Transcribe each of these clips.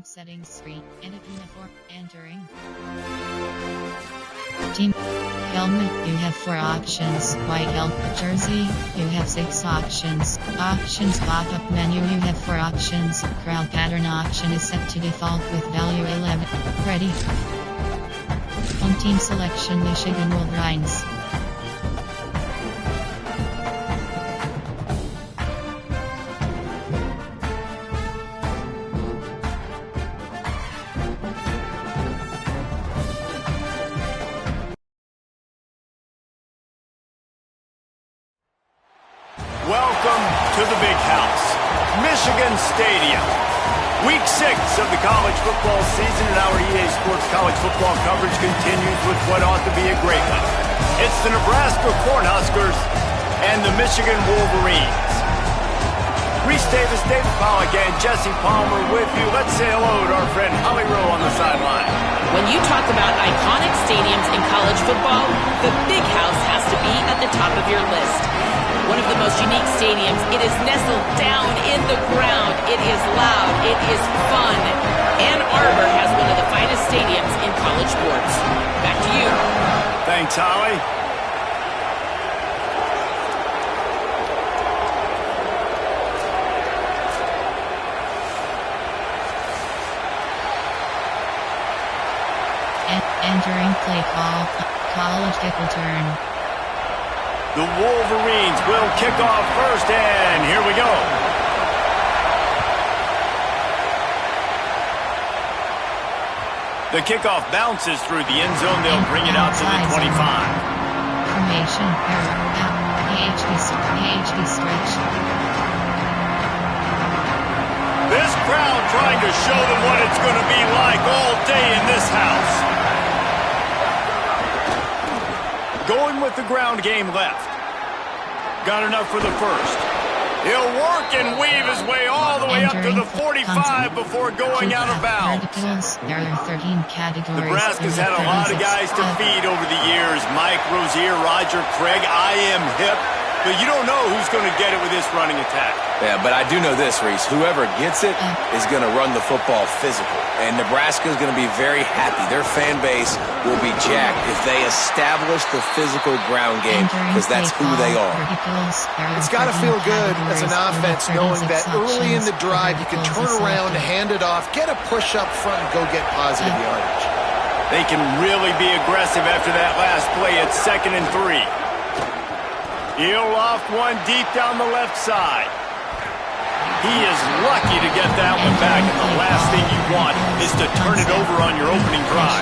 settings 3. Edit uniform. Entering. Team. Helmet. You have 4 options. White helmet. Jersey. You have 6 options. Options pop-up menu. You have 4 options. Crowd pattern option is set to default with value 11. Ready. Home team selection. Michigan Wolverines. Welcome to the big house, Michigan Stadium. Week 6 of the college football season and our EA Sports college football coverage continues with what ought to be a great one. It's the Nebraska Cornhuskers and the Michigan Wolverines. Reese Davis, David Pollack, and Jesse Palmer with you. Let's say hello to our friend Holly Rowe on the sideline. When you talk about iconic stadiums in college football, the big house has to be at the top of your list. One of the most unique stadiums. It is nestled down in the ground. It is loud. It is fun. Ann Arbor has one of the finest stadiums in college sports. Back to you. Thanks, Holly. Entering play call. College kick return. The Wolverines will kick off first, and here we go. The kickoff bounces through the end zone. They'll bring it out to the 25. Formation error. AHD stretch. This crowd trying to show them what it's going to be like all day in this house. Going with the ground game left. Got enough for the first. He'll work and weave his way all the way up to the 45 before going out of bounds. There are 13 categories. Nebraska's had a lot of guys to feed over the years. Mike Rozier, Roger Craig, I am hip. But you don't know who's going to get it with this running attack. Yeah, but I do know this, Reese. Whoever gets it is going to run the football physical. And Nebraska is going to be very happy. Their fan base will be jacked if they establish the physical ground game, because that's who they are. It's got to feel good as an offense knowing that early in the drive you can turn around, hand it off, get a push up front, and go get positive yardage. They can really be aggressive after that last play. It's 2nd and 3. He'll loft one deep down the left side. He is lucky to get that one back, and the last thing you want is to turn it over on your opening drive.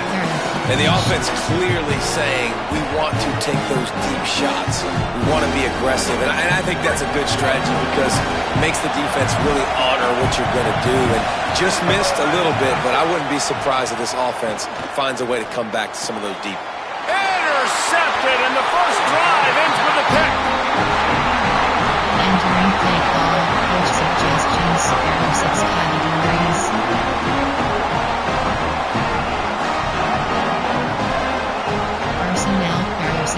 And the offense clearly saying, we want to take those deep shots. We want to be aggressive. And I think that's a good strategy because it makes the defense really honor what you're going to do. And just missed a little bit, but I wouldn't be surprised if this offense finds a way to come back to some of those deep. Intercepted, and the first drive ends with a pick. Entering play call. Coach suggestions. There are 6 categories. Personnel. There are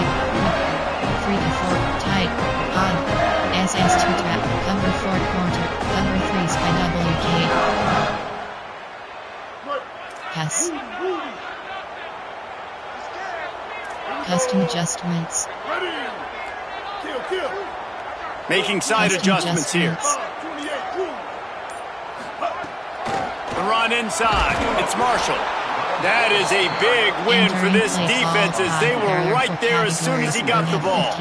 3 to 4. Tight. Odd. SS2 trap. Cover 4 quarter. Cover 3 spy WK. Pass. Custom adjustments. Making side adjustments here. The run inside. It's Marshall. That is a big win for this defense as they were right there as soon as he got the ball.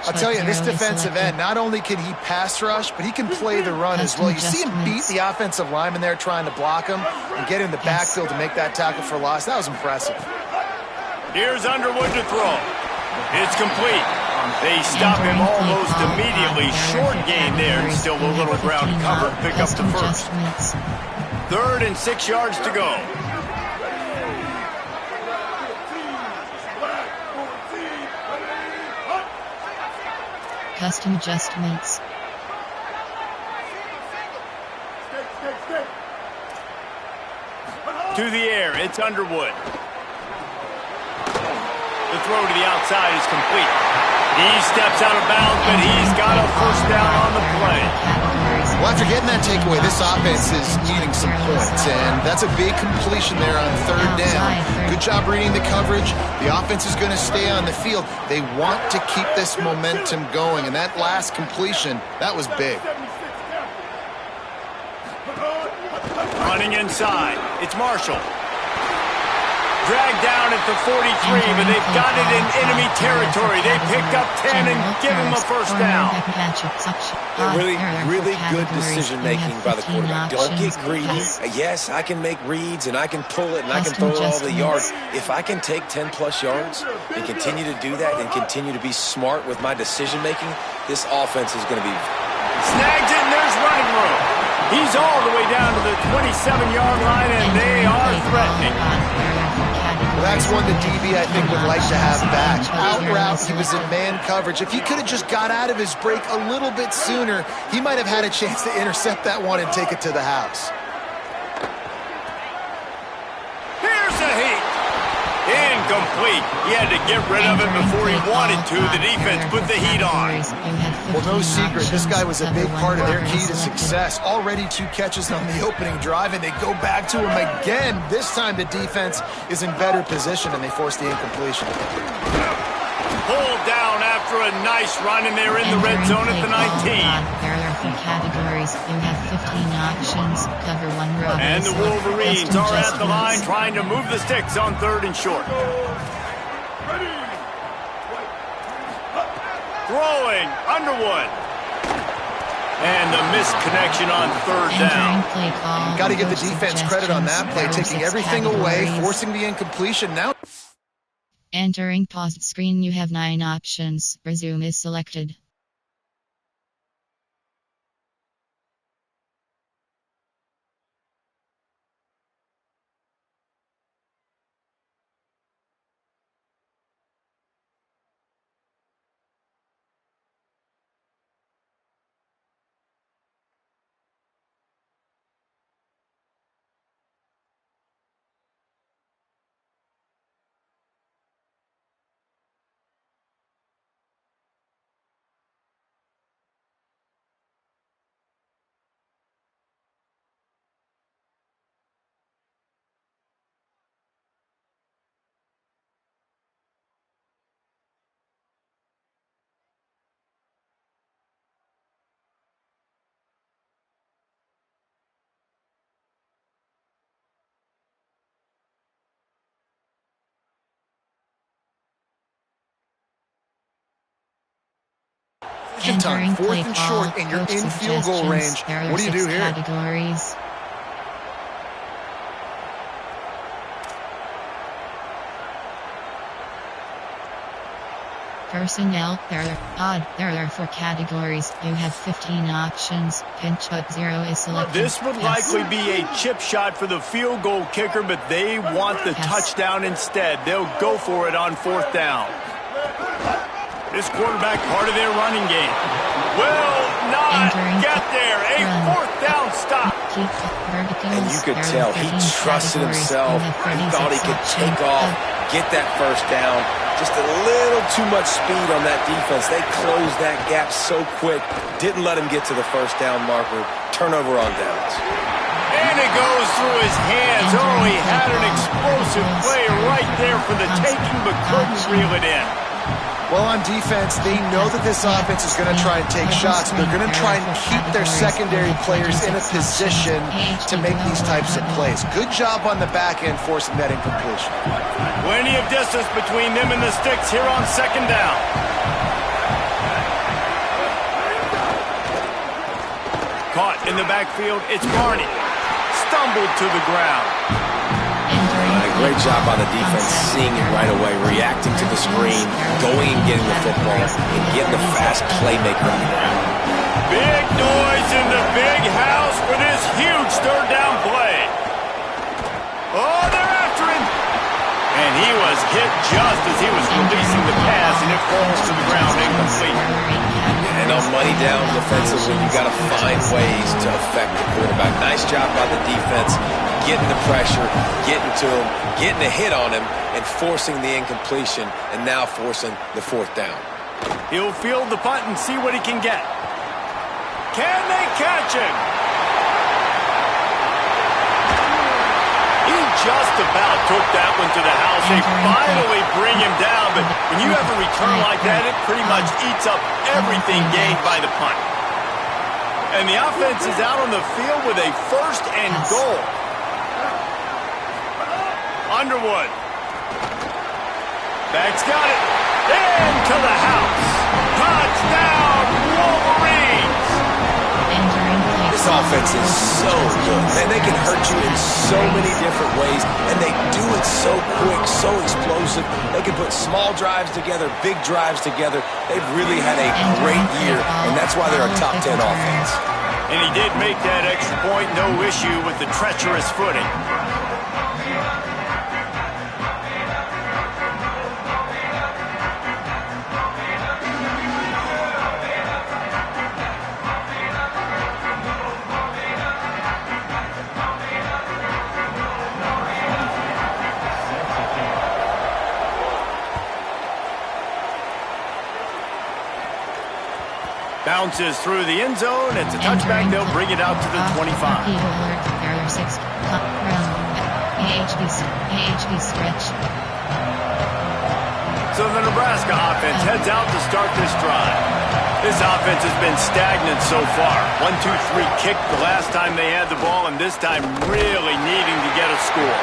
I'll tell you, this defensive end, not only can he pass rush, but he can play the run as well. You see him beat the offensive lineman there trying to block him and get in the backfield to make that tackle for loss. That was impressive. Here's Underwood to throw. It's complete. They stop him almost immediately. Short gain there. Still a little ground cover. Pick up the first. 3rd and 6 yards to go. Custom adjustments. To the air. It's Underwood. The throw to the outside is complete. He steps out of bounds, but he's got a first down on the play. Well, after getting that takeaway, this offense is needing some points, and that's a big completion there on third down. Good job reading the coverage. The offense is going to stay on the field. They want to keep this momentum going, and that last completion, that was big. Running inside, it's Marshall. Dragged down at the 43, but they've got it in enemy territory. They picked up 10 and give him a first down. Really good decision-making by the quarterback. Don't get greedy. Yes, I can make reads, and I can pull it, and I can throw it all the yards. If I can take 10-plus yards and continue to do that and continue to be smart with my decision-making, this offense is going to be... Snags it, and there's running room. He's all the way down to the 27-yard line, and they are threatening. Well, that's one the DB, I think, would like to have back. Out route, he was in man coverage. If he could have just got out of his break a little bit sooner, he might have had a chance to intercept that one and take it to the house. Here's a heat. Incomplete. He had to get rid of it before he wanted to. The defense put the heat on. Well, no secret, this guy was a big part of their key to success. Already 2 catches on the opening drive, and they go back to him again. This time the defense is in better position, and they force the incompletion. Pulled down after a nice run, and they're in the red zone at the 19. Categories. You have 15 options. Cover 1 row. And the Wolverines are at the line trying to move the sticks on 3rd and short. Throwing, Underwood. And the missed connection on 3rd down. Got to give the defense credit on that play, taking everything away, forcing the incompletion. Now entering paused screen, you have 9 options. Resume is selected. time, 4th and short, and you're in field goal range. What do you do here? Categories. Personnel, there are 4 categories. You have 15 options. Pinch up 0 is selected. This would likely be a chip shot for the field goal kicker, but they want the touchdown instead. They'll go for it on 4th down. This quarterback part of their running game. Will not get there. A 4th down stop. And you could tell he trusted himself. He thought he could take off, get that first down. Just a little too much speed on that defense. They closed that gap so quick. Didn't let him get to the first down marker. Turnover on downs. And it goes through his hands. Oh, he had an explosive play right there for the taking, but couldn't reel it in. Well, on defense, they know that this offense is going to try and take shots. They're going to try and keep their secondary players in a position to make these types of plays. Good job on the back end forcing that incompletion. Plenty of distance between them and the sticks here on 2nd down. Caught in the backfield, it's Barney. Stumbled to the ground. Great job by the defense, seeing it right away, reacting to the screen, going and getting the football, and getting the fast playmaker on the ground. Big noise in the big house for this huge 3rd down play. Oh, they're after him. And he was hit just as he was releasing the pass, and it falls to the ground incomplete. And on money down defensively, you got to find ways to affect the quarterback. Nice job by the defense, getting the pressure, getting to him, getting a hit on him, and forcing the incompletion, and now forcing the 4th down. He'll field the punt and see what he can get. Can they catch him? He just about took that one to the house. They finally bring him down, but when you have a return like that, it pretty much eats up everything gained by the punt. And the offense is out on the field with a 1st and goal. Underwood. Back's got it. Into the house. Touchdown, Wolverines! This offense is so good. Man, they can hurt you in so many different ways, and they do it so quick, so explosive. They can put small drives together, big drives together. They've really had a great year, and that's why they're a top 10 offense. And he did make that extra point, no issue with the treacherous footing. Bounces through the end zone. It's a touchback. They'll bring it out to the 25. So the Nebraska offense heads out to start this drive. This offense has been stagnant so far. 1-2-3 kick the last time they had the ball, and this time really needing to get a score.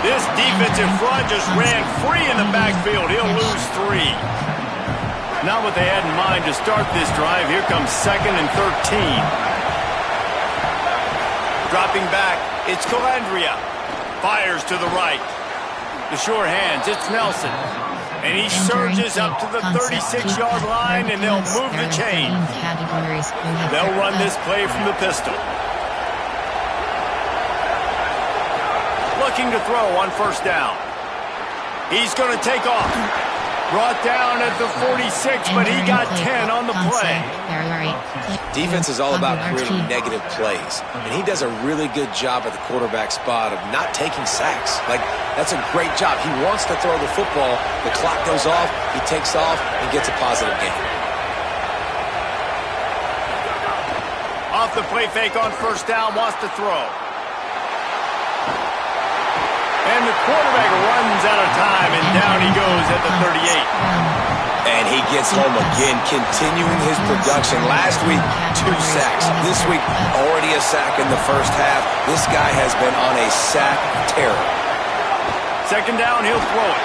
This defensive front just ran free in the backfield. He'll lose 3. Not what they had in mind to start this drive. Here comes 2nd and 13. Dropping back, it's Calandria. Fires to the right. The sure hands, it's Nelson. And he surges up to the 36-yard line, and they'll move the chain. They'll run this play from the pistol. Looking to throw on 1st down. He's going to take off. Brought down at the 46, but he got 10 on the play. Defense is all about creating negative plays, and he does a really good job at the quarterback spot of not taking sacks. Like, that's a great job. He wants to throw the football. The clock goes off, he takes off, and gets a positive gain. Off the play fake on 1st down, wants to throw. And the quarterback runs out of time, and down he goes at the 38. And he gets home again, continuing his production. Last week, 2 sacks. This week, already a sack in the 1st half. This guy has been on a sack terror. 2nd down, he'll throw it.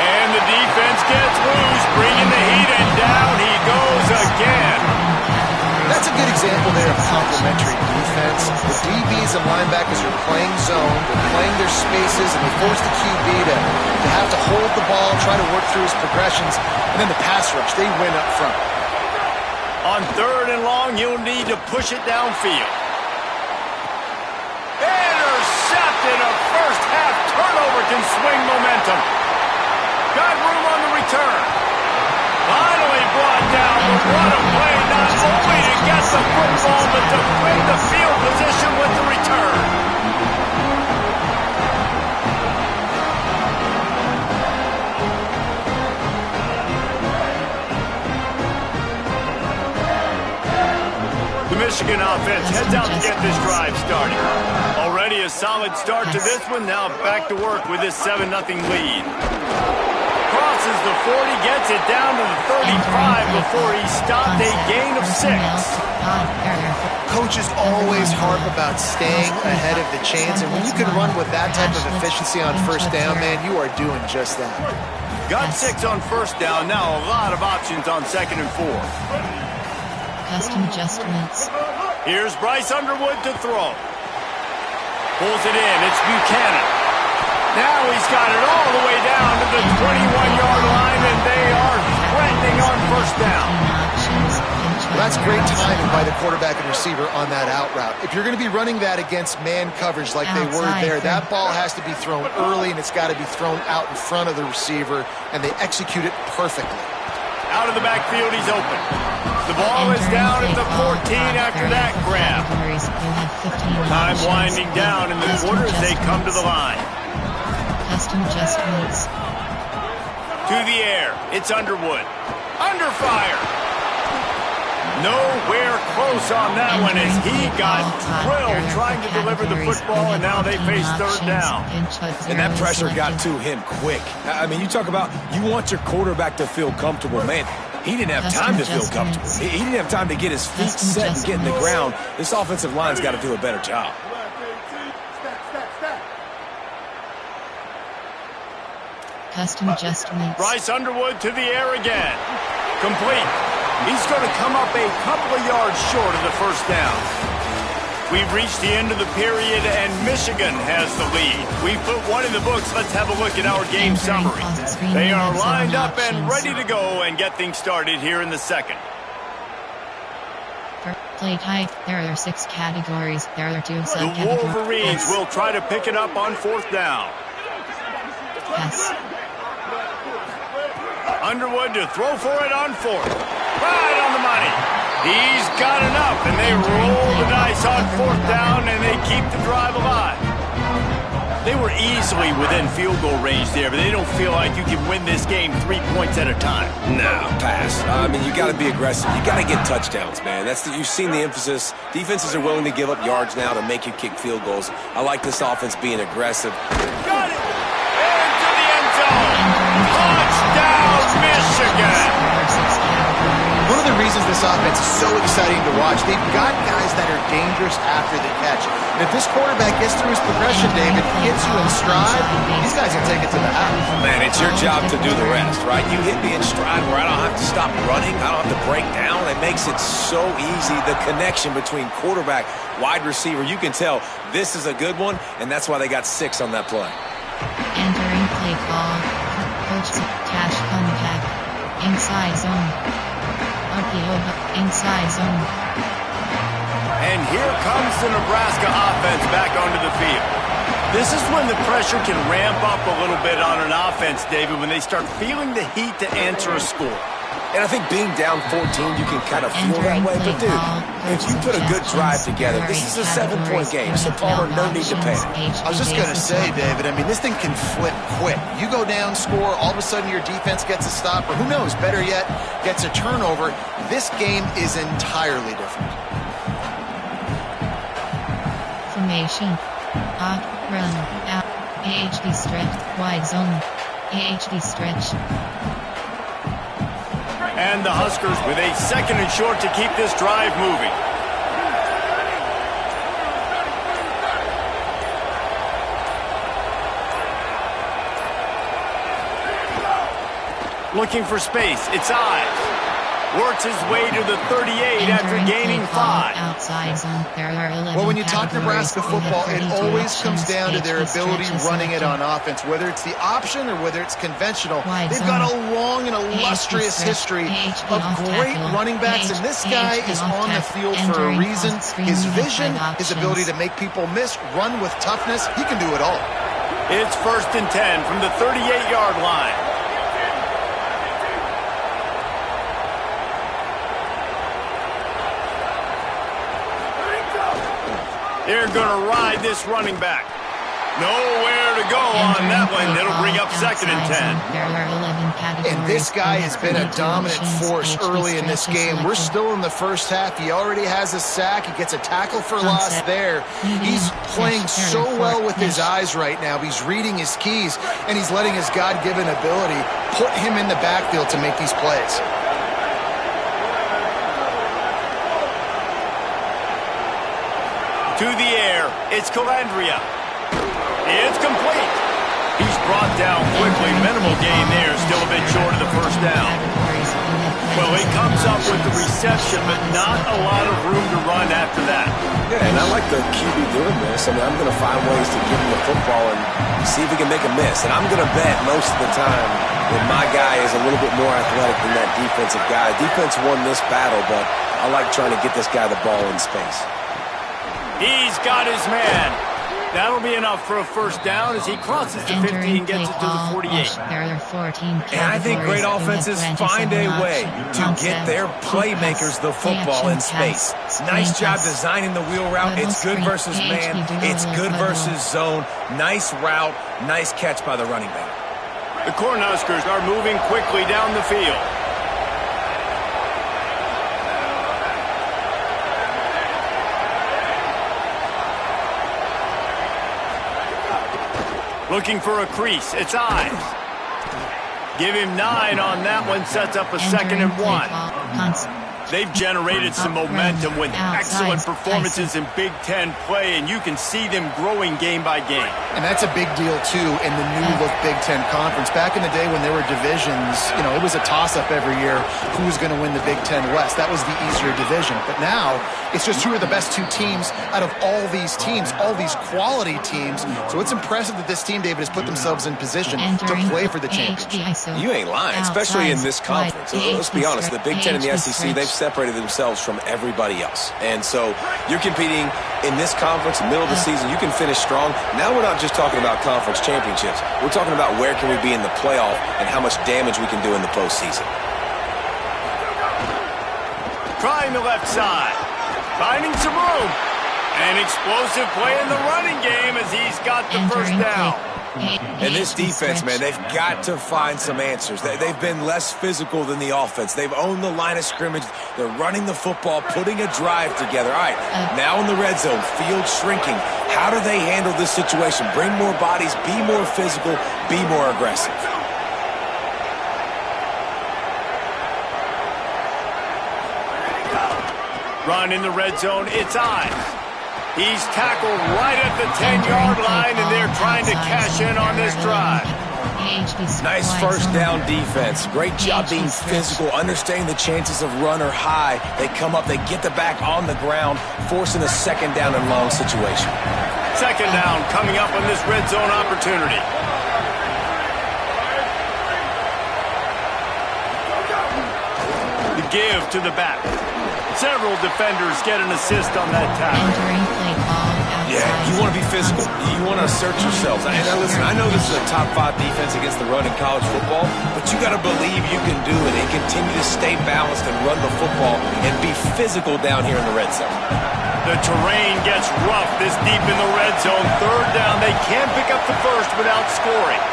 And the defense gets loose, bringing the heat, and down he goes again. That's a good example there of complementary defense. The DBs and linebackers are playing zone, they're playing their spaces, and they force the QB to have to hold the ball, try to work through his progressions, and then the pass rush, they win up front. On 3rd and long, you'll need to push it downfield. Intercepted, a 1st half turnover can swing momentum. Got room on the return. Finally brought down, but what a play, not only to get the football, but to win the field position with the return. The Michigan offense heads out to get this drive started. Already a solid start to this one, now back to work with this 7-0 lead. Crosses the 40, gets it down to the 35 before he stopped, a gain of 6. Coaches always harp about staying ahead of the chains, and when you can run with that type of efficiency on 1st down, man, you are doing just that. Got 6 on 1st down, now a lot of options on 2nd and 4. Custom adjustments. Here's Bryce Underwood to throw. Pulls it in, it's Buchanan. Now he's got it all the way down to the 21-yard line, and they are threatening on 1st down. Well, that's great timing by the quarterback and receiver on that out route. If you're going to be running that against man coverage like they were there, that ball has to be thrown early, and it's got to be thrown out in front of the receiver, and they execute it perfectly. Out of the backfield, he's open. The ball is down at the 14 after that grab. Time winding down in the quarter as they come to the line. Custom adjustments. To the air, it's Underwood. Under fire. Nowhere close on that one as he got drilled trying to deliver the football, and now they face third down. And that pressure got to him quick. I mean, you talk about you want your quarterback to feel comfortable. Man, he didn't have time to feel comfortable. He didn't have time to get his feet set and get in the ground. This offensive line's got to do a better job. Custom adjustments. Bryce Underwood to the air again. Complete. He's going to come up a couple of yards short of the first down. We've reached the end of the period, and Michigan has the lead. We put one in the books. Let's have a look at our game summary. They are lined up and ready to go and get things started here in the second. For play type, there are 6 categories. There are 2 subcategories. The Wolverines will try to pick it up on fourth down. Yes. Underwood to throw for it on fourth. Right on the money. He's got enough, and they roll the dice on fourth down, and they keep the drive alive. They were easily within field goal range there, but they don't feel like you can win this game 3 points at a time. No, pass. I mean, you got to be aggressive. You got to get touchdowns, man. You've seen the emphasis. Defenses are willing to give up yards now to make you kick field goals. I like this offense being aggressive. Got it! Into the end zone! Touchdown, Michigan! One of the reasons this offense is so exciting to watch, they've got guys that are dangerous after the catch. And if this quarterback gets through his progression, David, gets you in stride, these guys will take it to the house. Man, it's your job to do the rest, right? You hit me in stride where I don't have to stop running. I don't have to break down. It makes it so easy. The connection between quarterback, wide receiver, you can tell this is a good one, and that's why they got 6 on that play. Entering play call. Coach cash contact. Inside zone. Inside zone. And here comes the Nebraska offense back onto the field. This is when the pressure can ramp up a little bit on an offense, David, when they start feeling the heat to answer a score. And I think being down 14, you can kind of feel that way. But, dude, if you put a good drive together, this is a 7-point game, so Palmer, no need to panic. I was just going to say, David, I mean, this thing can flip quick. You go down, score, all of a sudden your defense gets a stop, or who knows, better yet, gets a turnover. This game is entirely different. Formation. Out, run, out, AHD stretch, wide zone, AHD stretch. And the Huskers with a second and short to keep this drive moving. Looking for space. It's Ives. Works his way to the 38 after gaining 5. Outside zone. There are 11 well, when you talk Nebraska football, it always comes down to their ability running it on offense, whether it's the option or whether it's conventional. They've got a long and illustrious history of great running backs, and this guy is on the field for a reason. His vision, his ability to make people miss, run with toughness, he can do it all. It's 1st and 10 from the 38-yard line. They're going to ride this running back. Nowhere to go on that one. It'll bring up 2nd and 10. And this guy has been a dominant force early in this game. We're still in the first half. He already has a sack. He gets a tackle for loss there. He's playing so well with his eyes right now. He's reading his keys, and he's letting his God-given ability put him in the backfield to make these plays. To the air, it's Calandria. It's complete. He's brought down quickly. Minimal gain there, still a bit short of the first down. Well, he comes up with the reception, but not a lot of room to run after that. Yeah, and I like the QB doing this. I mean, I'm going to find ways to give him the football and see if he can make a miss. And I'm going to bet most of the time that my guy is a little bit more athletic than that defensive guy. Defense won this battle, but I like trying to get this guy the ball in space. He's got his man. That'll be enough for a first down as he crosses the 50 and gets it to the 48. And I think great offenses find a way to get their playmakers the football in space. Nice job designing the wheel route. It's good versus man. It's good versus zone. Nice route. Nice catch by the running back. The Cornhuskers are moving quickly down the field. Looking for a crease. It's Ives. Give him 9 on that one. Sets up a 2nd and 1. They've generated some momentum with excellent performances in Big Ten play, and you can see them growing game by game. And that's a big deal, too, in the new-look Big Ten Conference. Back in the day when there were divisions, you know, it was a toss-up every year who was going to win the Big Ten West. That was the easier division. But now, it's just who are the best 2 teams out of all these teams, all these quality teams. So it's impressive that this team, David, has put themselves in position to play for the championship. You ain't lying, especially in this conference. Let's be honest, the Big Ten and the SEC, they've separated themselves from everybody else. And so you're competing in this conference, middle of the season. You can finish strong. Now we're not just talking about conference championships. We're talking about where can we be in the playoff and how much damage we can do in the postseason. Trying the left side. Finding some room. An explosive play in the running game as he's got the first down. And this defense, man, they've got to find some answers. They've been less physical than the offense. They've owned the line of scrimmage. They're running the football, putting a drive together. All right, now in the red zone, field shrinking. How do they handle this situation? Bring more bodies, be more physical, be more aggressive. Run in the red zone, it's Ives. He's tackled right at the 10-yard line, and they're trying to cash in on this drive. Nice first down defense. Great job being physical, understanding the chances of run are high. They come up, they get the back on the ground, forcing a 2nd down and long situation. 2nd down coming up on this red zone opportunity. The give to the back. Several defenders get an assist on that tackle. Yeah, you want to be physical. You want to assert yourselves. And listen, I know this is a top 5 defense against the run in college football, but you got to believe you can do it and continue to stay balanced and run the football and be physical down here in the red zone. The terrain gets rough this deep in the red zone. 3rd down. They can't pick up the first without scoring.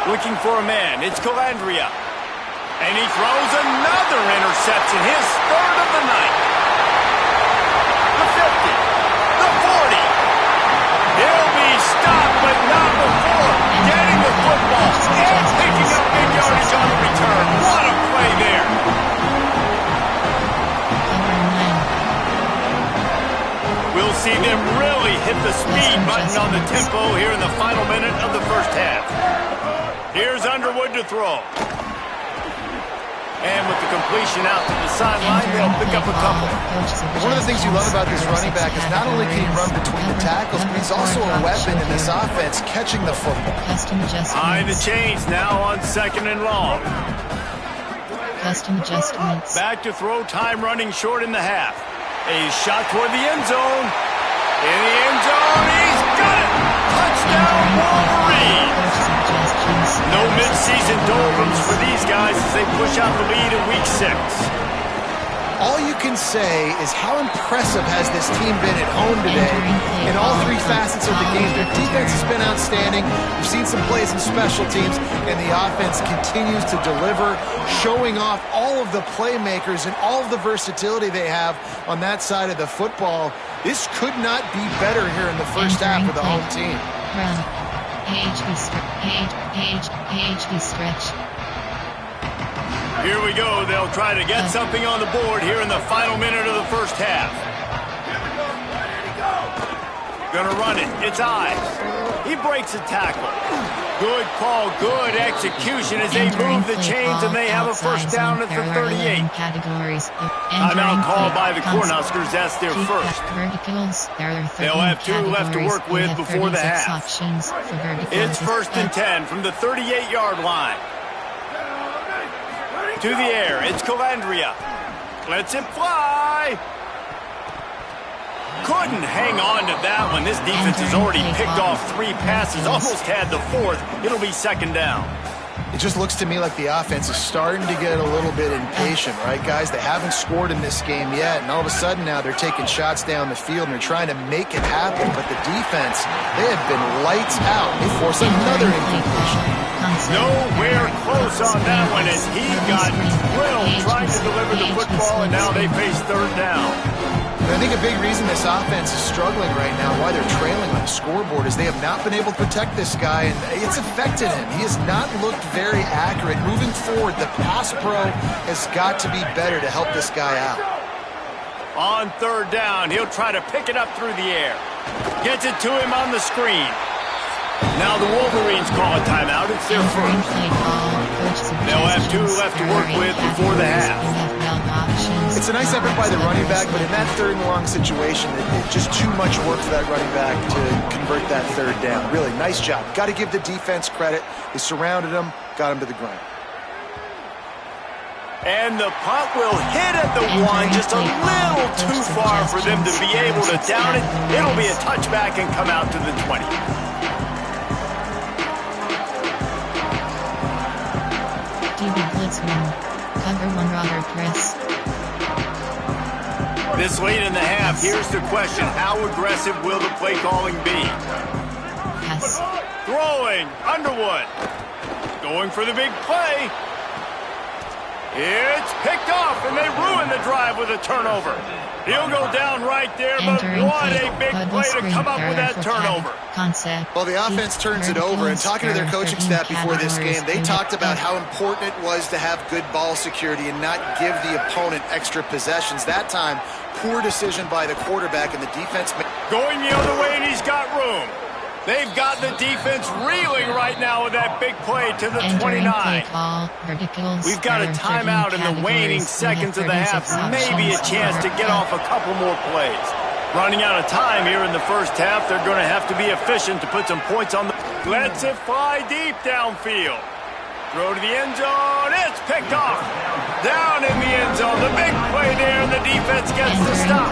Looking for a man. It's Calandria. And he throws another interception. His 3rd of the night. The 50. The 40. He'll be stopped, but not before getting the football and picking up big yardage on the return. What a play there. We'll see them really hit the speed button on the tempo here in the final minute of the first half. Here's Underwood to throw. And with the completion out to the sideline, they'll pick up a couple. One of the things you love about this running back is not only can he run between the tackles, but he's also a weapon in this offense, catching the football. High the chains now on 2nd and long. Custom adjustments. Back to throw, time running short in the half. A shot toward the end zone. In the end zone, he's got it! Touchdown, Wolverine! No mid-season doldrums for these guys as they push out the lead in Week 6. All you can say is how impressive has this team been at home today in all 3 facets of the game. Their defense has been outstanding. We've seen some plays in special teams, and the offense continues to deliver, showing off all of the playmakers and all of the versatility they have on that side of the football. This could not be better here in the first half of the home team. HB stretch. Here we go. They'll try to get something on the board here in the final minute of the first half. Gonna run it. It's Ives. He breaks a tackle. Good call, good execution as they move the chains and they have a first down at the 38. Timeout called by the Cornhuskers. That's their first. They'll have 2 left to work with before the half. It's 1st and 10 from the 38-yard line. To the air, it's Calandria. Lets it fly. Couldn't hang on to that one. This defense has already picked off 3 passes, almost had the 4th. It'll be 2nd down. It just looks to me like the offense is starting to get a little bit impatient, right, guys? They haven't scored in this game yet, and all of a sudden now they're taking shots down the field and they're trying to make it happen. But the defense, they have been lights out. They force another incompletion. Nowhere close on that one as he got drilled trying to deliver the football, and now they face third down. I think a big reason this offense is struggling right now, why they're trailing on the scoreboard, is they have not been able to protect this guy, and it's affected him. He has not looked very accurate. Moving forward, the pass pro has got to be better to help this guy out. On third down, he'll try to pick it up through the air. Gets it to him on the screen. Now the Wolverines call a timeout. It's their first. They'll have 2 left to work with before the half. It's a nice effort by the running back, but in that third and long situation, it's just too much work for that running back to convert that third down. Really, nice job. Got to give the defense credit. They surrounded him, got him to the ground. And the punt will hit at the 1, just a little too far for them to be able to down it. It'll be a touchback and come out to the 20. DB blitz 1. Cover 1 Robert Chris. This late in the half, here's the question. How aggressive will the play calling be? Yes. Throwing, Underwood. Going for the big play. It's picked off, and they ruin the drive with a turnover. He'll go down right there, but what a big play to come up with that turnover. Well, the offense turns it over, and talking to their coaching staff before this game, they talked about how important it was to have good ball security and not give the opponent extra possessions. That time, poor decision by the quarterback, and the defense... Going the other way, and he's got room. They've got the defense reeling right now with that big play to the 29. We've got a timeout in the waning seconds of the half. Maybe a chance to get off a couple more plays. Running out of time here in the first half. They're going to have to be efficient to put some points on the... Lets it fly deep downfield. Throw to the end zone. It's picked off. Down in the end zone. The big play there, and the defense gets the stop.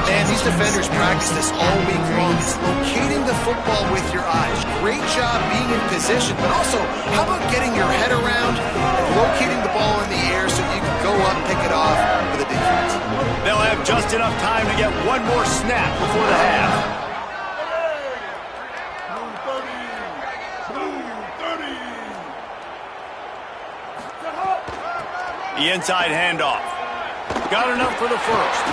Man, these defenders practice this all week long. It's locating the football with your eyes. Great job being in position, but also, how about getting your head around and locating the ball in the air so you can go up, pick it off for the defense. They'll have just enough time to get one more snap before the half. The inside handoff. Got enough for the first.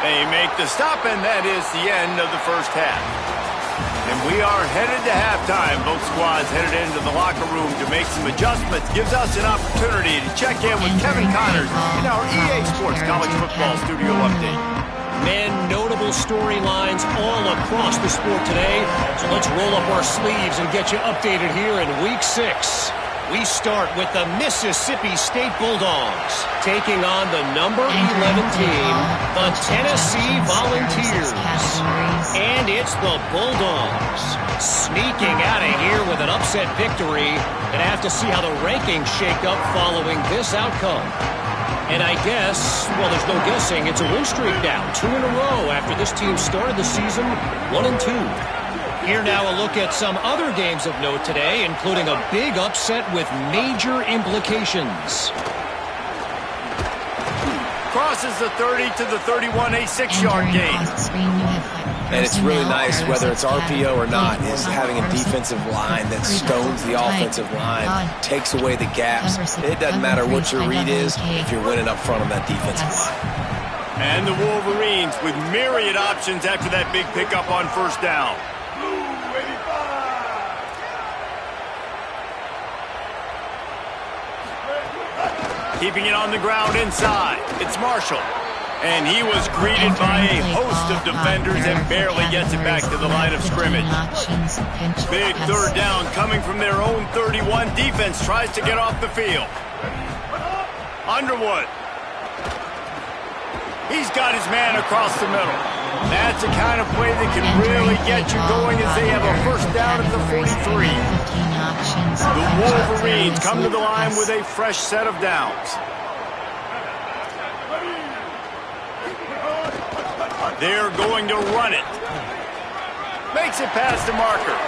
They make the stop, and that is the end of the first half. And we are headed to halftime. Both squads headed into the locker room to make some adjustments. Gives us an opportunity to check in with Kevin Connors in our EA Sports College Football Studio Update. Men, notable storylines all across the sport today. So let's roll up our sleeves and get you updated here in Week 6. We start with the Mississippi State Bulldogs taking on the number 11 team, the Tennessee Volunteers. And it's the Bulldogs sneaking out of here with an upset victory, and have to see how the rankings shake up following this outcome. And I guess, well, there's no guessing, it's a win streak now, 2 in a row after this team started the season 1-2. Here now a look at some other games of note today, including a big upset with major implications. Crosses the 30 to the 31, a 6-yard gain. And it's really nice, whether it's RPO or not, is having a defensive line that stones the offensive line, takes away the gaps. It doesn't matter what your read is if you're winning up front on that defensive line. And the Wolverines with myriad options after that big pickup on first down. Keeping it on the ground inside. It's Marshall. And he was greeted by a host of defenders and barely gets it back to the line of scrimmage. Big third down coming from their own 31. Defense tries to get off the field. Underwood. He's got his man across the middle. That's the kind of play that can really get you going as they have a first down at the 43. The Wolverines come to the line with a fresh set of downs. They're going to run it. Makes it past the marker.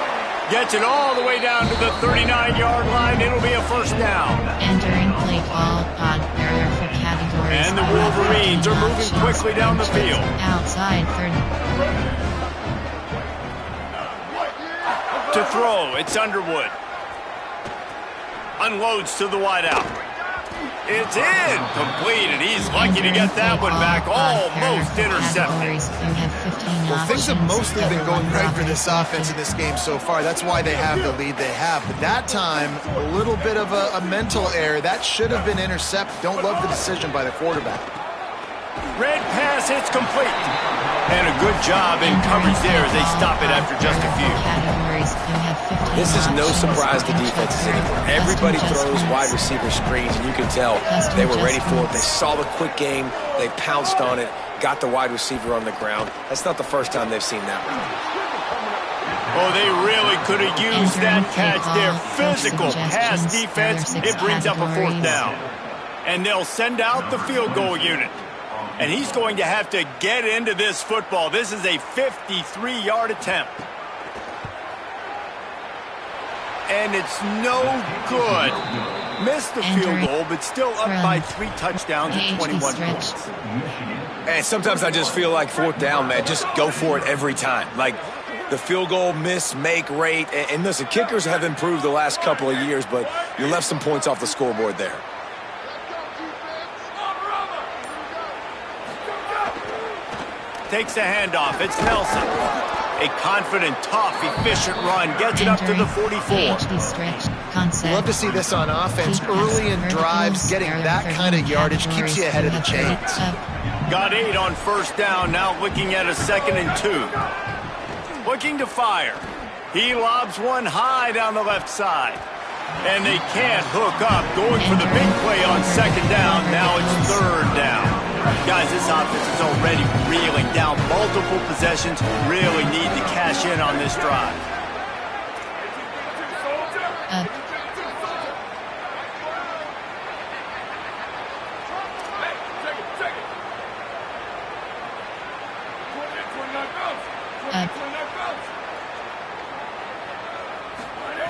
Gets it all the way down to the 39-yard line. It'll be a first down. Entering play call, odd barrier for categories. And the Wolverines are moving quickly down the field. Outside third. To throw, it's Underwood. Unloads to the wideout. It's in. Complete, and he's lucky to get that one back. Almost intercepted. Well, things have mostly been going right for this offense in this game so far. That's why they have the lead they have. But that time, a little bit of a mental error. That should have been intercepted. Don't love the decision by the quarterback. Red pass, it's complete. And a good job in coverage there as they stop it after just a few. This is no surprise to defenses anymore. Everybody throws wide receiver screens, and you can tell they were ready for it. They saw the quick game. They pounced on it, got the wide receiver on the ground. That's not the first time they've seen that run. Oh, they really could have used that catch there. Physical pass defense. It brings up a fourth down. And they'll send out the field goal unit. And he's going to have to get into this football. This is a 53-yard attempt. And it's no good. Missed the field goal, but still up by 3 touchdowns and 21 points. And sometimes I just feel like fourth down, man. Just go for it every time. Like the field goal miss, make rate. And listen, kickers have improved the last couple of years, but you left some points off the scoreboard there. Takes the handoff. It's Nelson. A confident, tough, efficient run. Gets it up to the 44. Love to see this on offense. Early in drives, getting that kind of yardage keeps you ahead of the chains. Got 8 on first down. Now looking at a 2nd and 2. Looking to fire. He lobs one high down the left side. And they can't hook up. Going for the big play on 2nd down. Now it's 3rd down. Guys, this offense is already reeling down. Multiple possessions. Really need to cash in on this drive.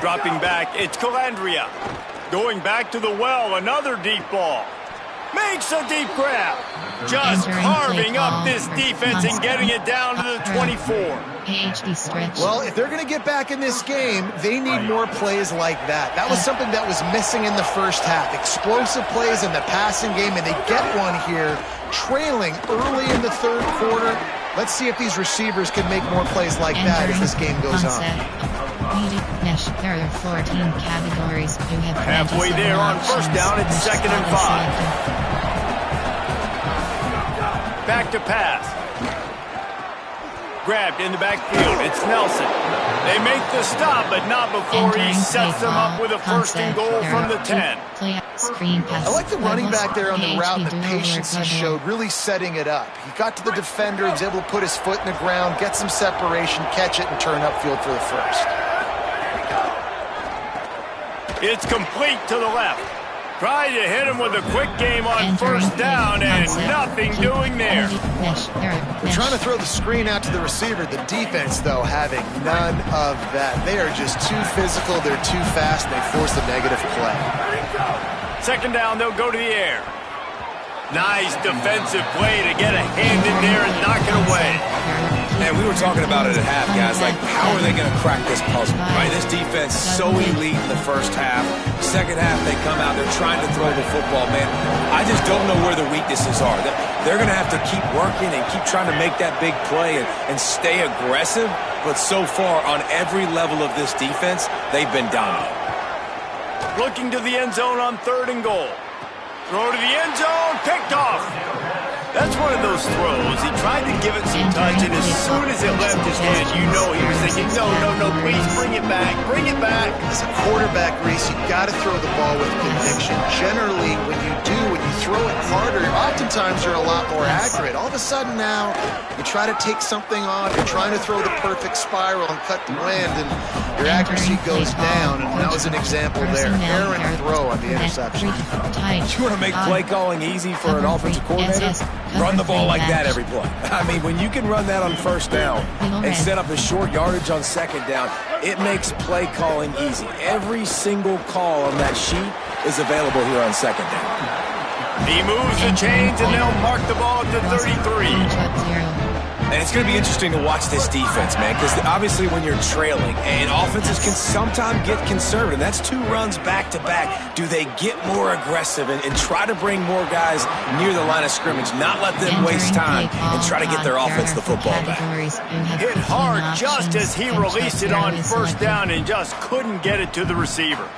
Dropping back, it's Calandria. Going back to the well, another deep ball. Makes a deep grab. Just carving up this defense and getting it down to the 24. Well, if they're going to get back in this game, they need more plays like that. That was something that was missing in the first half. Explosive plays in the passing game, and they get one here, trailing early in the 3rd quarter. Let's see if these receivers can make more plays like that as this game goes on. There are 14 categories. You have halfway there on first down. It's 2nd and 5. Back to pass. Grabbed in the backfield. It's Nelson. They make the stop, but not before he sets them up with a 1st and goal from the 10. I like the running back there on the route and the patience he showed, really setting it up. He got to the defender, he was able to put his foot in the ground, get some separation, catch it, and turn upfield for the 1st. It's complete to the left. Tried to hit him with a quick game on first down, and nothing doing there. They're trying to throw the screen out to the receiver. The defense, though, having none of that. They are just too physical. They're too fast. They force a negative play. 2nd down, they'll go to the air. Nice defensive play to get a hand in there and knock it away. And we were talking about it at half, guys. Like, how are they going to crack this puzzle, right? This defense so elite in the first half. Second half, they come out. They're trying to throw the football, man. I just don't know where the weaknesses are. They're going to have to keep working and keep trying to make that big play and stay aggressive. But so far, on every level of this defense, they've been dominant. Looking to the end zone on 3rd and goal. Throw to the end zone, picked off. That's one of those throws. He tried to give it some touch, and as soon as it left his hand, you know he was thinking, no, please bring it back, bring it back. As a quarterback, Reese, you got to throw the ball with conviction. Generally, when you throw it harder, oftentimes you're a lot more accurate. All of a sudden now, you try to take something off, you're trying to throw the perfect spiral and cut the wind, and your accuracy goes down, and that was an example there. Errant throw on the interception. You want to make play calling easy for an offensive coordinator? Run the ball like that every play. I mean, when you can run that on first down and set up a short yardage on 2nd down, it makes play calling easy. Every single call on that sheet is available here on second down. He moves the chains, and they'll mark the ball at the 33. And it's going to be interesting to watch this defense, man, because obviously when you're trailing, and offenses can sometimes get conservative. That's 2 runs back-to-back. Do they get more aggressive and try to bring more guys near the line of scrimmage, not let them waste time, and try to get their offense the football back? Hit hard just as he released it on first down and just couldn't get it to the receiver.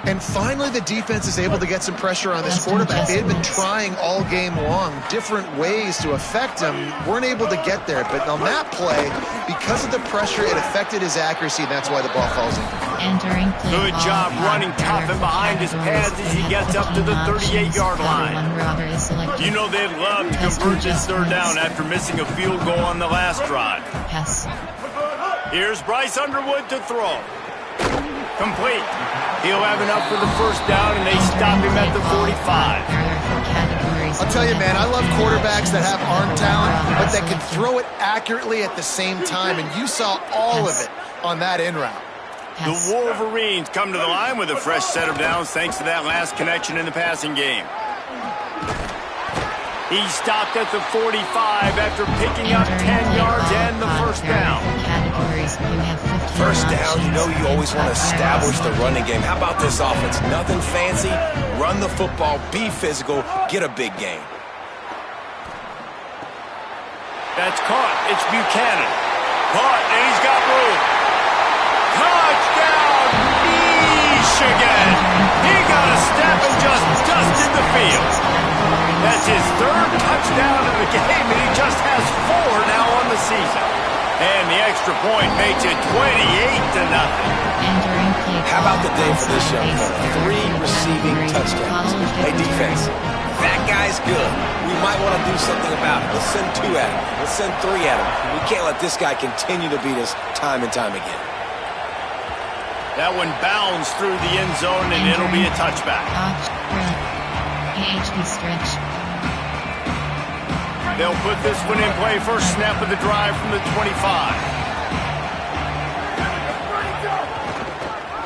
And finally, the defense is able to get some pressure on this quarterback. They had been trying all game long different ways to affect him. Weren't able to get there. But on that play, because of the pressure, it affected his accuracy, and that's why the ball falls in. Good job running tough and behind his pads as he gets up to the 38-yard line. You know they'd love to convert this third down after missing a field goal on the last drive. Here's Bryce Underwood to throw. Complete. He'll have enough for the first down, and they stop him at the 45. I'll tell you, man, I love quarterbacks that have arm talent, but that can throw it accurately at the same time, and you saw all of it on that in route. The Wolverines come to the line with a fresh set of downs thanks to that last connection in the passing game. He stopped at the 45 after picking up 10 yards and the first down. First down, you know you always want to establish the running game. How about this offense? Nothing fancy. Run the football, be physical, get a big gain. That's caught. It's Buchanan. Caught, and he's got room. Touchdown, Michigan! He got a step and just dusted the field. That's his 3rd touchdown of the game, and he just has 4 now on the season. And the extra point makes it 28-0. How about the day for this young fella? 3 receiving touchdowns. Hey, defense, that guy's good. We might want to do something about it. Let's send 2 at him. Let's send 3 at him. We can't let this guy continue to beat us time and time again. That one bounds through the end zone, and it'll be a touchback. They'll put this one in play. First snap of the drive from the 25.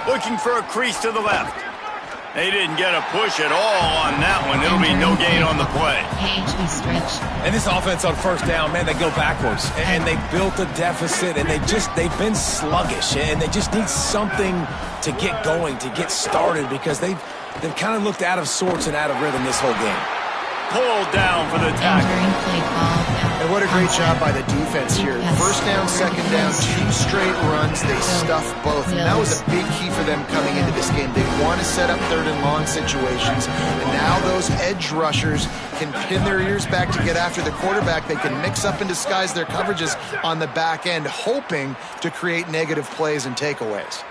Looking for a crease to the left. They didn't get a push at all on that one. It'll be no gain on the play. And this offense on first down, man, they go backwards. And they built a deficit, and they've been sluggish. And they just need something to get going, to get started, because they've kind of looked out of sorts and out of rhythm this whole game. Pulled down for the tackle. And what a great job by the defense here. First down, second down, 2 straight runs. They stuffed both. And that was a big key for them coming into this game. They want to set up 3rd and long situations. And now those edge rushers can pin their ears back to get after the quarterback. They can mix up and disguise their coverages on the back end, hoping to create negative plays and takeaways.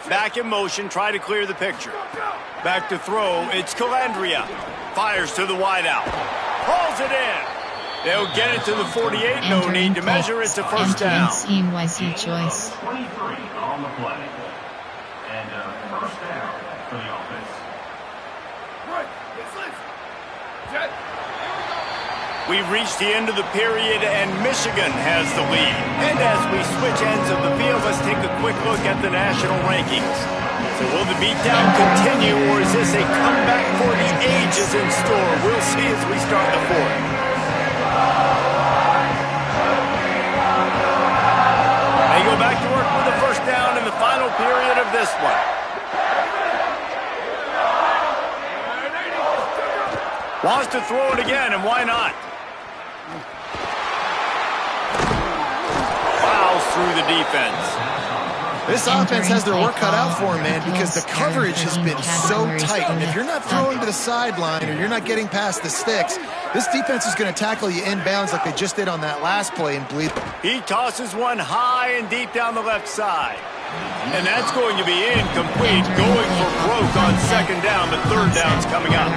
Back in motion, try to clear the picture. Back to throw, it's Calandria. Fires to the wideout. Pulls it in. They'll get it to the 48. No need to measure. It's a first down. Team YC choice. 23 on the play. And first down for the offense. We've reached the end of the period, and Michigan has the lead. And as we switch ends of the field, let's take a quick look at the national rankings. So will the beatdown continue, or is this a comeback for the ages in store? We'll see as we start the 4th. They go back to work with the first down in the final period of this one. Wants to throw it again, and why not? Fouls through the defense. This offense has their work cut out for them, man, because the coverage has been so tight. And if you're not throwing to the sideline or you're not getting past the sticks, this defense is going to tackle you inbounds like they just did on that last play and bleed. He tosses one high and deep down the left side. And that's going to be incomplete. Going for broke on second down. The third down's coming up.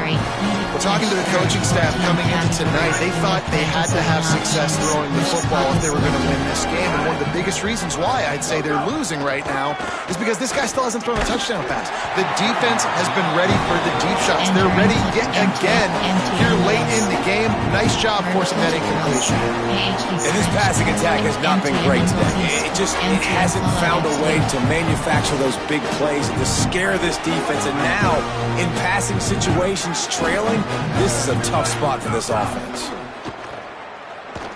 Well, talking to the coaching staff coming into tonight, they thought they had to have success throwing the football if they were going to win this game. And one of the biggest reasons why I'd say they're losing right now is because this guy still hasn't thrown a touchdown pass. The defense has been ready for the deep shots. They're ready yet again here late in the game. game. Nice job forcing that incompletion. And this passing attack has not been great today. It hasn't found a way to manufacture those big plays and to scare this defense. And now, in passing situations, trailing, this is a tough spot for this offense.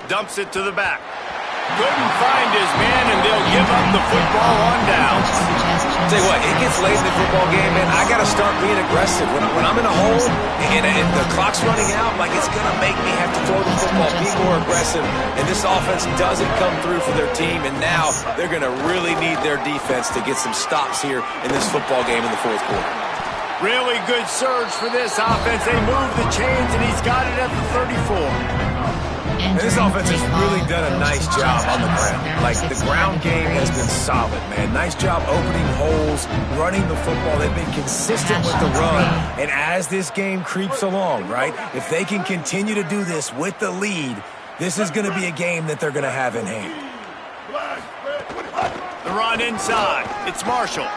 Dumps it to the back. Couldn't find his man, and they'll give up the football on downs. Tell you what, it gets late in the football game, man. I got to start being aggressive. When I'm in a hole and the clock's running out, like it's going to make me have to throw the football, be more aggressive. And this offense doesn't come through for their team, and now they're going to really need their defense to get some stops here in this football game in the fourth quarter. Really good surge for this offense. They move the chains, and he's got it at the 34. And this offense has really done a nice job on the ground. Like, the ground game has been solid, man. Nice job opening holes, running the football. They've been consistent with the run. And as this game creeps along, right, if they can continue to do this with the lead, this is going to be a game that they're going to have in hand. The run inside. It's Marshall.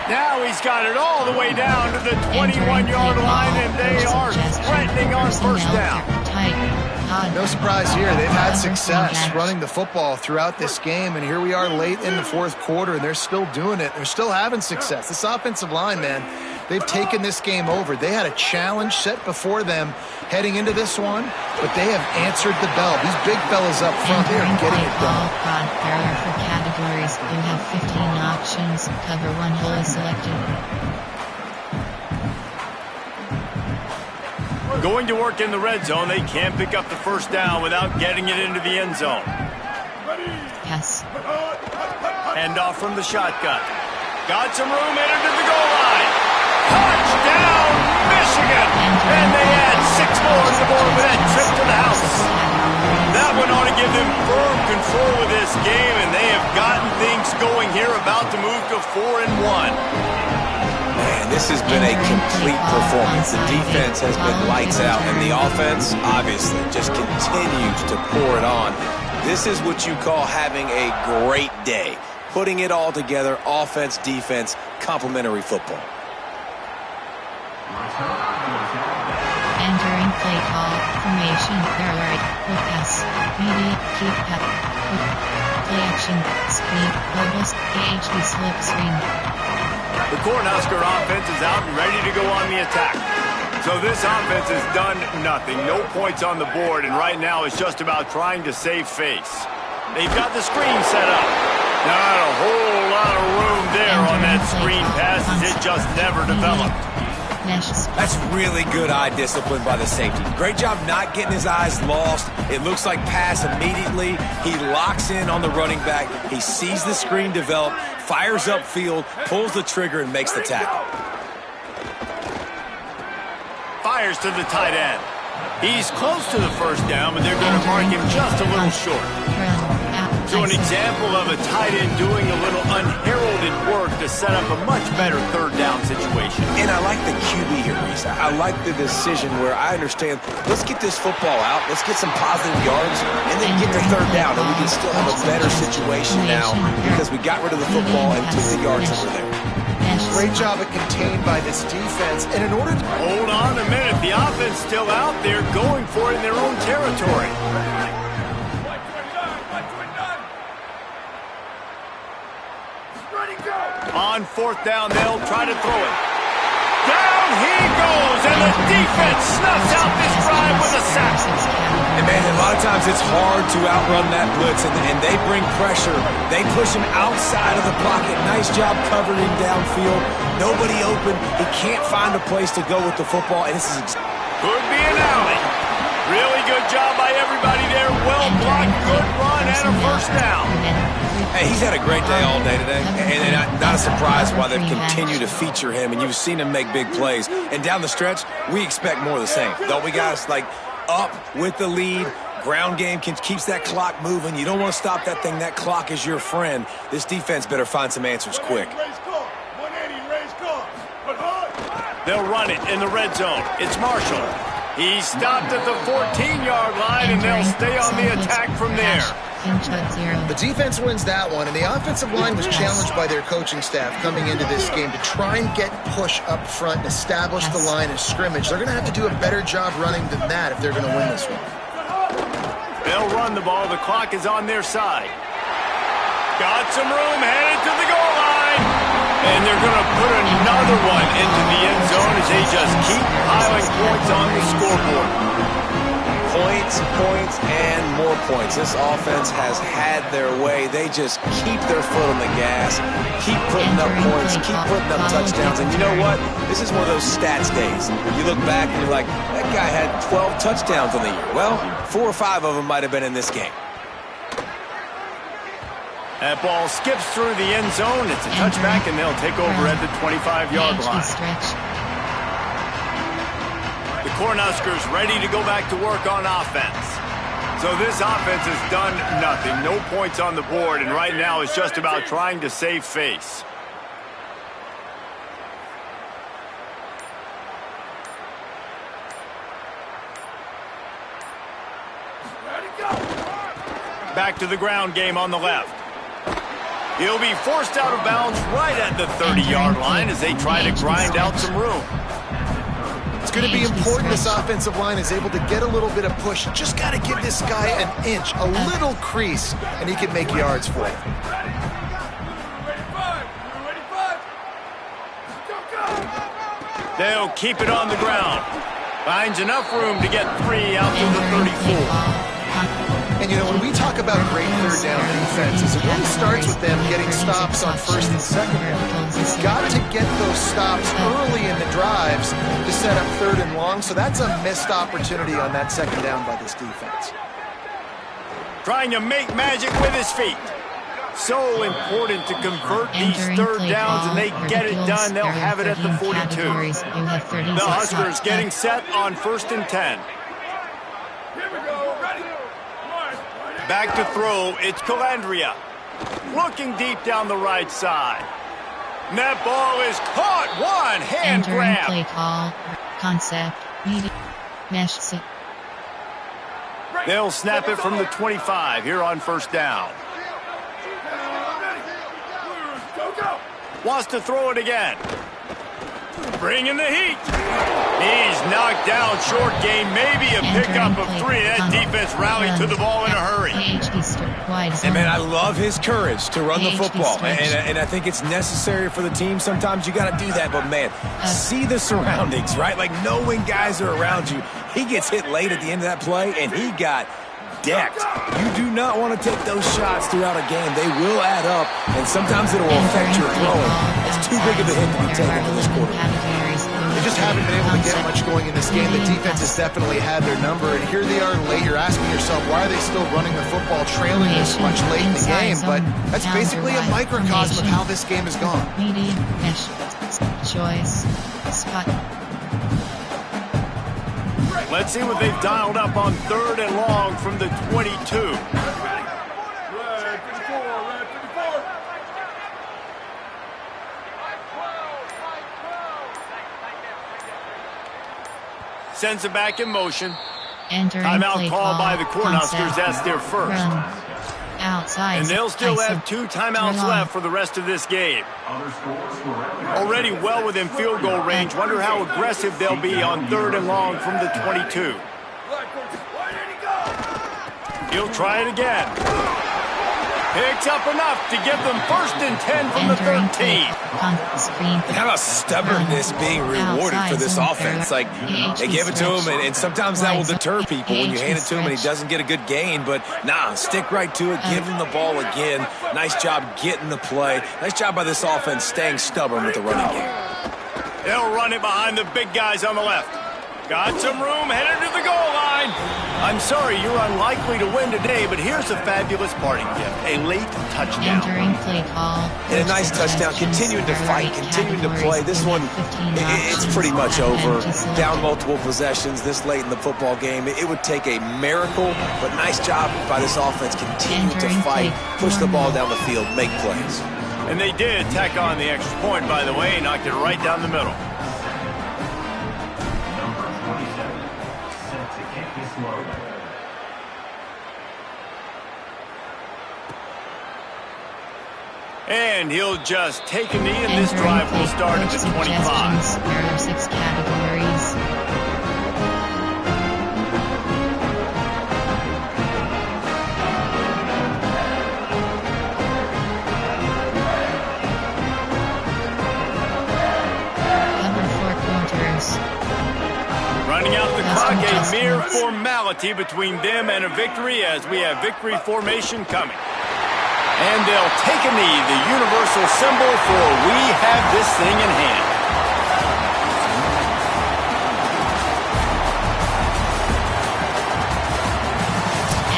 Now he's got it all the way down to the 21-yard line, and they are threatening on first down. No surprise here. They've had success running the football throughout this game, and here we are late in the fourth quarter, and they're still doing it. They're still having success. This offensive line, man, they've taken this game over. They had a challenge set before them heading into this one, but they have answered the bell. These big fellas up front, they are getting it done. There are for categories. You have 15 options. Cover one hole is selected. Going to work in the red zone. They can't pick up the first down without getting it into the end zone. Yes. Hand off from the shotgun. Got some room, entered to the goal line. Touchdown, Michigan! And they add 6 more to the board with that trip to the house. That one ought to give them firm control of this game, and they have gotten things going here, about to move to 4-1. Man, this has been a complete performance. The defense has been lights out, and the offense, obviously, just continues to pour it on. This is what you call having a great day. Putting it all together, offense, defense, complementary football. Entering play call, formation, right, pass, media, keep up, play action, screen, logos, AHD slip screen. The Cornhusker offense is out and ready to go on the attack. So this offense has done nothing. No points on the board, and right now it's just about trying to save face. They've got the screen set up. Not a whole lot of room there on that screen pass, as it just never developed. That's really good eye discipline by the safety. Great job not getting his eyes lost. It looks like pass immediately. He locks in on the running back. He sees the screen develop, fires upfield, pulls the trigger, and makes the tackle. Fires to the tight end. He's close to the first down, but they're going to mark him just a little short. So an example of a tight end doing a little unheralded work to set up a much better third down situation. And I like the QB here, Reese. I like the decision where I understand, let's get this football out, let's get some positive yards, and then get the third down, and we can still have a better situation now because we got rid of the football and took the yards over there. Great job at contained by this defense. And in order to... Hold on a minute. The offense still out there going for it in their own territory. On fourth down, they'll try to throw it. Down he goes, and the defense snuffs out this drive with a sack. And man, a lot of times it's hard to outrun that blitz, and they bring pressure. They push him outside of the pocket. Nice job covering downfield. Nobody open. He can't find a place to go with the football, and this is... Could be an alley. Really good job by everybody there. Well blocked, good run, and a first down. Hey, he's had a great day all day today, and not a surprise why they've continued to feature him, and you've seen him make big plays. And down the stretch, we expect more of the same. Don't we, guys? Like, up with the lead, ground game keeps that clock moving. You don't want to stop that thing. That clock is your friend. This defense better find some answers quick. They'll run it in the red zone. It's Marshall. He stopped at the 14-yard line, and they'll stay on the attack from there. The defense wins that one, and the offensive line was challenged by their coaching staff coming into this game to try and get push up front and establish the line of scrimmage. They're going to have to do a better job running than that if they're going to win this one. They'll run the ball. The clock is on their side. Got some room, headed to the goal line. And they're going to put another one into the end zone as they just keep piling points on the scoreboard. Points, points, and more points. This offense has had their way. They just keep their foot on the gas, keep putting up points, keep putting up touchdowns. And you know what? This is one of those stats days. You look back and you're like, that guy had 12 touchdowns on the year. Well, 4 or 5 of them might have been in this game. That ball skips through the end zone. It's a touchback, and they'll take over at the 25-yard line. The Cornhuskers ready to go back to work on offense. So this offense has done nothing. No points on the board, and right now it's just about trying to save face. Back to the ground game on the left. He'll be forced out of bounds right at the 30-yard line as they try to grind out some room. It's going to be important this offensive line is able to get a little bit of push. You just got to give this guy an inch, a little crease, and he can make yards for it. They'll keep it on the ground. Finds enough room to get 3 out to the 34. And, you know, when we talk about great third down defenses, it really starts with them getting stops on first and second down. You've got to get those stops early in the drives to set up third and long, so that's a missed opportunity on that second down by this defense. Trying to make magic with his feet. So important to convert these third downs, and they get it done. They'll have it at the 42. The Huskers getting set on first and 10. Back to throw, it's Calandria. Looking deep down the right side. And that ball is caught. One hand grab. Play call, concept, mesh. They'll snap it from the 25 here on first down. Wants to throw it again. Bringing the heat. He's knocked down short game. Maybe a pickup of 3. That defense rallied to the ball in a hurry. And, man, I love his courage to run the football. And I think it's necessary for the team. Sometimes you got to do that. But, man, see the surroundings, right? Like, knowing guys are around you. He gets hit late at the end of that play, and he got decked. You do not want to take those shots throughout a game. They will add up, and sometimes it will affect your throwing. It's too big of a hit to be taken for this quarterback. They just haven't been able to get much going in this game. The defense has definitely had their number, and here they are late. You're asking yourself, why are they still running the football, trailing this much late in the game? But that's basically a microcosm of how this game has gone. Choice, Scott. Let's see what they've dialed up on third and long from the 22. Sends it back in motion. Timeout called by the Cornhuskers. That's their first. Outside. And they'll still have 2 timeouts left for the rest of this game. Already well within field goal range. Wonder how aggressive they'll be on third and long from the 22. He'll try it again. Picks up enough to get them first and 10 from the 13. How about stubbornness being rewarded for this offense? Like, they give it to him, and sometimes that will deter people when you hand it to him and he doesn't get a good gain. But, nah, stick right to it. Give him the ball again. Nice job getting the play. Nice job by this offense staying stubborn with the running game. They'll run it behind the big guys on the left. Got some room, headed to the goal line. I'm sorry, you're unlikely to win today, but here's a fabulous parting gift. A late touchdown. And a nice touchdown, continuing to fight, continuing to play. This one, it's pretty much over. Down multiple possessions this late in the football game. It would take a miracle, but nice job by this offense. Continue to fight, push the ball down the field, make plays. And they did tack on the extra point, by the way, knocked it right down the middle. And he'll just take a knee, and this drive will start at the 25. There are 6 categories. Running out the clock, a mere formality between them and a victory as we have victory formation coming. And they'll take a knee, the universal symbol for we have this thing in hand.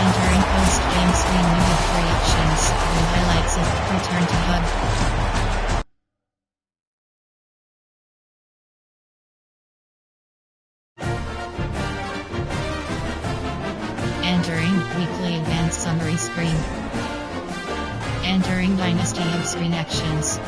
Entering post-game screen, you have 3 options. The highlights of return to hub. Entering weekly advanced summary screen. Entering Dynasty Hub screen actions.